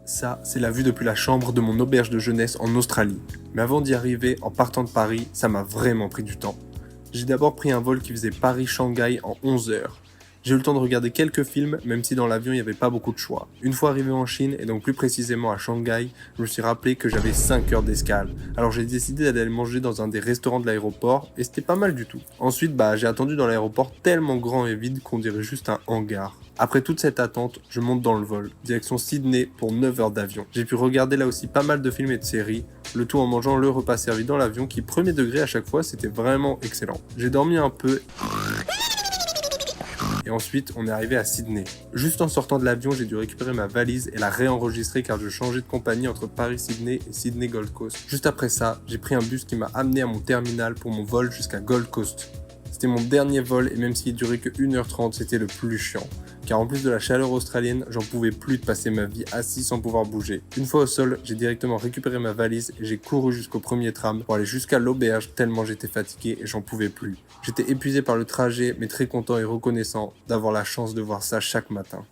Ça, c'est la vue depuis la chambre de mon auberge de jeunesse en Australie. Mais avant d'y arriver, en partant de Paris, ça m'a vraiment pris du temps. J'ai d'abord pris un vol qui faisait Paris-Shanghai en 11 heures. J'ai eu le temps de regarder quelques films, même si dans l'avion il n'y avait pas beaucoup de choix. Une fois arrivé en Chine, et donc plus précisément à Shanghai, je me suis rappelé que j'avais 5 heures d'escale. Alors j'ai décidé d'aller manger dans un des restaurants de l'aéroport, et c'était pas mal du tout. Ensuite, j'ai attendu dans l'aéroport tellement grand et vide qu'on dirait juste un hangar. Après toute cette attente, je monte dans le vol, direction Sydney pour 9 heures d'avion. J'ai pu regarder là aussi pas mal de films et de séries, le tout en mangeant le repas servi dans l'avion qui, premier degré à chaque fois, c'était vraiment excellent. J'ai dormi un peu et ensuite on est arrivé à Sydney. Juste en sortant de l'avion, j'ai dû récupérer ma valise et la réenregistrer car je changeais de compagnie entre Paris-Sydney et Sydney-Gold Coast. Juste après ça, j'ai pris un bus qui m'a amené à mon terminal pour mon vol jusqu'à Gold Coast. C'était mon dernier vol et même s'il durait que 1h30, c'était le plus chiant. Car en plus de la chaleur australienne, j'en pouvais plus de passer ma vie assis sans pouvoir bouger. Une fois au sol, j'ai directement récupéré ma valise et j'ai couru jusqu'au premier tram pour aller jusqu'à l'auberge tellement j'étais fatigué et j'en pouvais plus. J'étais épuisé par le trajet mais très content et reconnaissant d'avoir la chance de voir ça chaque matin.